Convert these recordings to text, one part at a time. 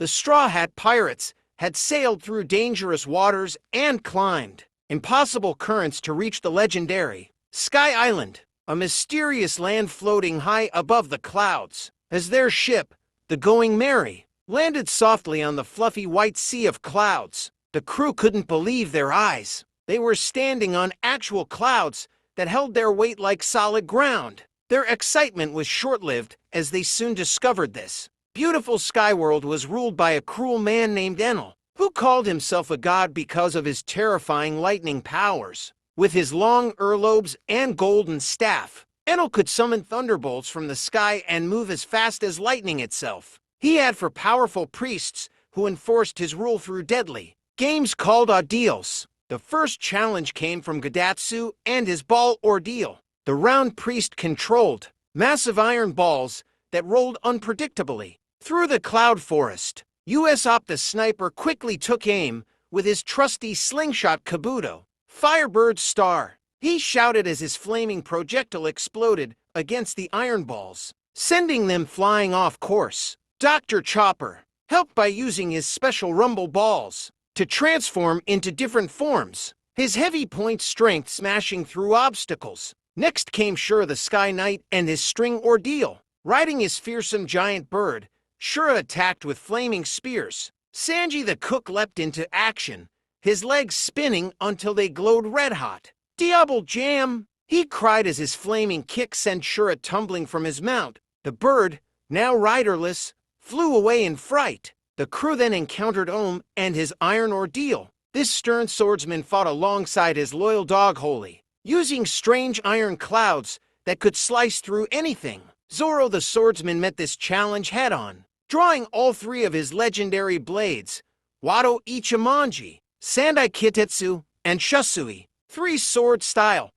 The Straw Hat Pirates had sailed through dangerous waters and climbed impossible currents to reach the legendary Sky Island, a mysterious land floating high above the clouds. As their ship, the Going Merry, landed softly on the fluffy white sea of clouds, the crew couldn't believe their eyes. They were standing on actual clouds that held their weight like solid ground. Their excitement was short-lived as they soon discovered this. Beautiful Skyworld was ruled by a cruel man named Enel, who called himself a god because of his terrifying lightning powers. With his long earlobes and golden staff, Enel could summon thunderbolts from the sky and move as fast as lightning itself. He had for powerful priests who enforced his rule through deadly games called ordeals. The first challenge came from Gadatsu and his ball ordeal. The round priest controlled massive iron balls that rolled unpredictably through the cloud forest. Usopp the sniper quickly took aim with his trusty slingshot Kabuto, Firebird Star. He shouted as his flaming projectile exploded against the iron balls, sending them flying off course. Dr. Chopper helped by using his special rumble balls to transform into different forms, his heavy point strength smashing through obstacles. Next came Shura the Sky Knight and his string ordeal. Riding his fearsome giant bird, Shura attacked with flaming spears. Sanji the cook leapt into action, his legs spinning until they glowed red-hot. Double Jam! He cried as his flaming kick sent Shura tumbling from his mount. The bird, now riderless, flew away in fright. The crew then encountered Ohm and his iron ordeal. This stern swordsman fought alongside his loyal dog Holy, using strange iron clouds that could slice through anything. Zoro the swordsman met this challenge head-on, drawing all three of his legendary blades, Wado Ichimonji, Sandai Kitetsu, and Shusui. 3 sword style.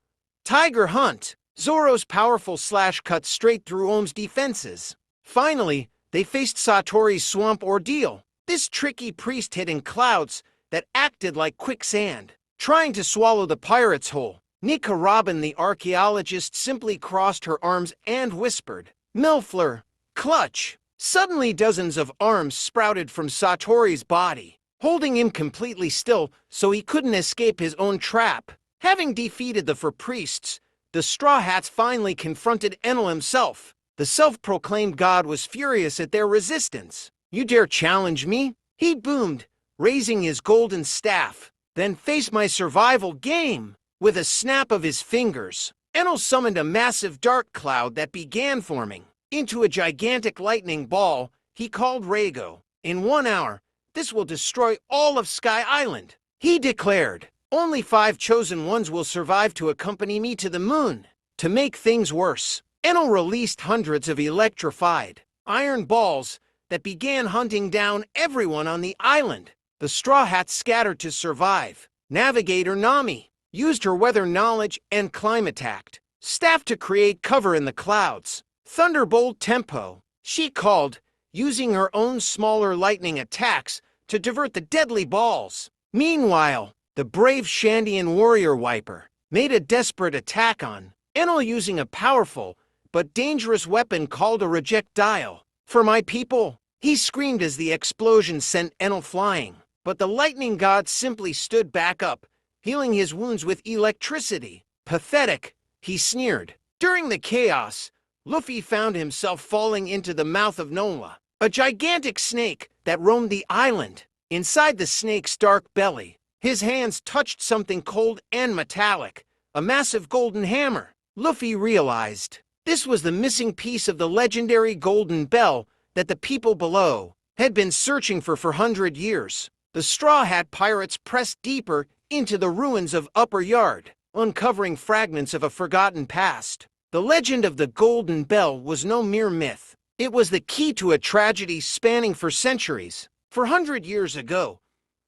Tiger Hunt. Zoro's powerful slash cut straight through Ohm's defenses. Finally, they faced Satori's swamp ordeal. This tricky priest hid in clouds that acted like quicksand, trying to swallow the pirates whole. Nika Robin the archaeologist simply crossed her arms and whispered, "Milfleur, clutch!" Suddenly dozens of arms sprouted from Satori's body, holding him completely still so he couldn't escape his own trap. Having defeated the four priests, the Straw Hats finally confronted Enel himself. The self-proclaimed god was furious at their resistance. "You dare challenge me?" he boomed, raising his golden staff. "Then face my survival game!" With a snap of his fingers, Enel summoned a massive dark cloud that began forming into a gigantic lightning ball he called Rago. "In 1 hour, this will destroy all of Sky Island," he declared. "Only 5 chosen ones will survive to accompany me to the moon." To make things worse, Enel released hundreds of electrified iron balls that began hunting down everyone on the island. The Straw Hats scattered to survive. Navigator Nami used her weather knowledge and climatact staff to create cover in the clouds. Thunderbolt Tempo, she called, using her own smaller lightning attacks to divert the deadly balls. Meanwhile, the brave Shandian warrior Wiper made a desperate attack on Enel using a powerful but dangerous weapon called a rejectile. "For my people," he screamed as the explosion sent Enel flying. But the lightning god simply stood back up, healing his wounds with electricity. "Pathetic," he sneered. During the chaos, Luffy found himself falling into the mouth of Nola, a gigantic snake that roamed the island. Inside the snake's dark belly, his hands touched something cold and metallic, a massive golden hammer. Luffy realized this was the missing piece of the legendary golden bell that the people below had been searching for 100 years. The Straw Hat Pirates pressed deeper into the ruins of Upper Yard, uncovering fragments of a forgotten past. The legend of the Golden Bell was no mere myth. It was the key to a tragedy spanning for centuries. 400 years ago,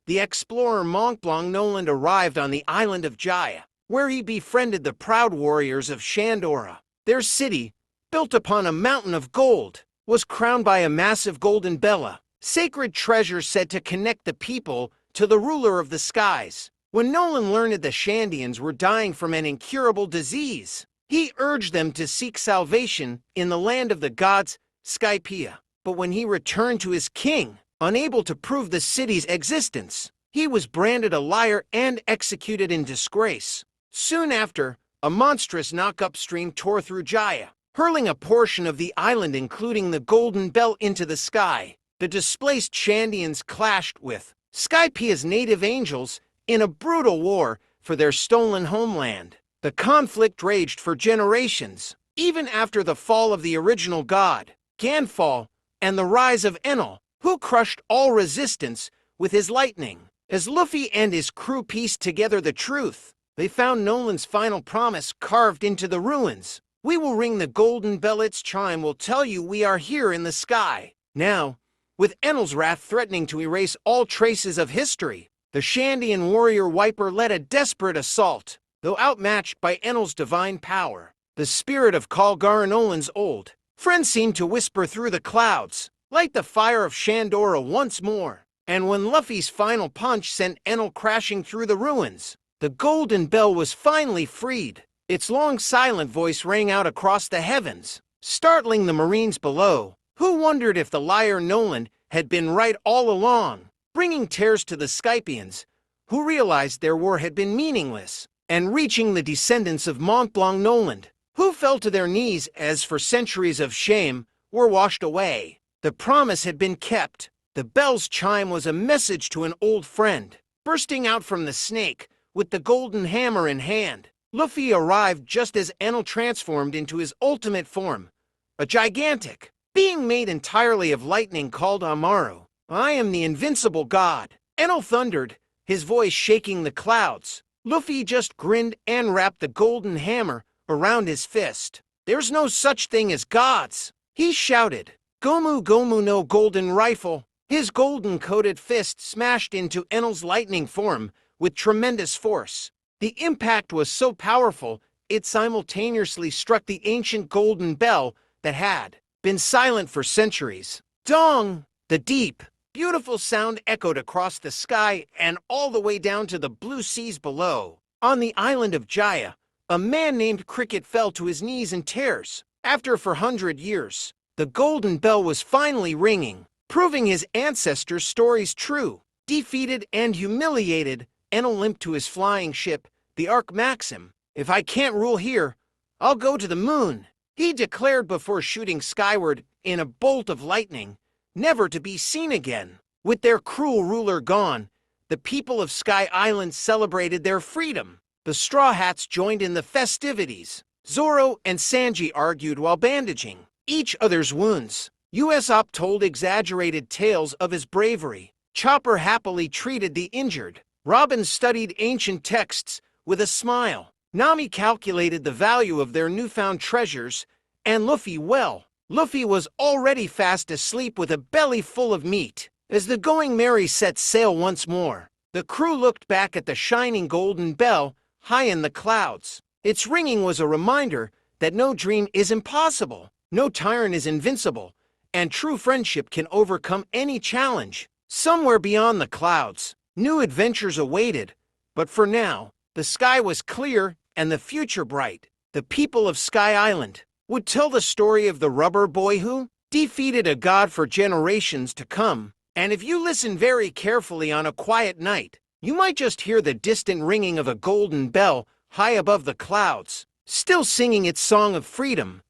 the explorer Mont Blanc Noland arrived on the island of Jaya, where he befriended the proud warriors of Shandora. Their city, built upon a mountain of gold, was crowned by a massive golden bella, sacred treasure said to connect the people to the ruler of the skies. When Nolan learned the Shandians were dying from an incurable disease, he urged them to seek salvation in the land of the gods, Skypiea. But when he returned to his king, unable to prove the city's existence. He was branded a liar and executed in disgrace. Soon after, a monstrous knock-up stream tore through Jaya, hurling a portion of the island including the Golden Bell into the sky. The displaced Shandians clashed with Skypiea's native angels in a brutal war for their stolen homeland. The conflict raged for generations, even after the fall of the original god, Ganfall, and the rise of Enel, who crushed all resistance with his lightning. As Luffy and his crew pieced together the truth, they found Nolan's final promise carved into the ruins. We will ring the golden bell, its chime will tell you we are here in the sky. Now, with Enel's wrath threatening to erase all traces of history, the Shandian warrior Wiper led a desperate assault. Though outmatched by Enel's divine power, the spirit of Kalgar, Nolan's old friend, seemed to whisper through the clouds, light the fire of Shandora once more. And when Luffy's final punch sent Enel crashing through the ruins, the golden bell was finally freed. Its long silent voice rang out across the heavens, startling the Marines below, who wondered if the liar Nolan had been right all along, bringing tears to the Skypians, who realized their war had been meaningless, and reaching the descendants of Mont Blanc Nolan, who fell to their knees as for centuries of shame were washed away. The promise had been kept. The bell's chime was a message to an old friend. Bursting out from the snake, with the golden hammer in hand, Luffy arrived just as Enel transformed into his ultimate form, a gigantic being made entirely of lightning called Amaru. I am the invincible god, Enel thundered, his voice shaking the clouds. Luffy just grinned and wrapped the golden hammer around his fist. There's no such thing as gods, he shouted. Gomu Gomu no golden rifle. His golden-coated fist smashed into Enel's lightning form with tremendous force. The impact was so powerful, it simultaneously struck the ancient golden bell that had been silent for centuries. Dong! The deep, beautiful sound echoed across the sky and all the way down to the blue seas below. On the island of Jaya, a man named Cricket fell to his knees in tears. After 400 years, the golden bell was finally ringing, proving his ancestors' stories true. Defeated and humiliated, Enel limped to his flying ship, the Ark Maxim. If I can't rule here, I'll go to the moon, he declared before shooting skyward in a bolt of lightning, never to be seen again. With their cruel ruler gone, the people of Sky Island celebrated their freedom. The Straw Hats joined in the festivities. Zoro and Sanji argued while bandaging each other's wounds. Usopp told exaggerated tales of his bravery. Chopper happily treated the injured. Robin studied ancient texts with a smile. Nami calculated the value of their newfound treasures, and Luffy, well, Luffy was already fast asleep with a belly full of meat. As the Going Merry set sail once more, the crew looked back at the shining golden bell high in the clouds. Its ringing was a reminder that no dream is impossible, no tyrant is invincible, and true friendship can overcome any challenge. Somewhere beyond the clouds, new adventures awaited, but for now, the sky was clear and the future bright. The people of Sky Island would tell the story of the rubber boy who defeated a god for generations to come. And if you listen very carefully on a quiet night, you might just hear the distant ringing of a golden bell high above the clouds, still singing its song of freedom.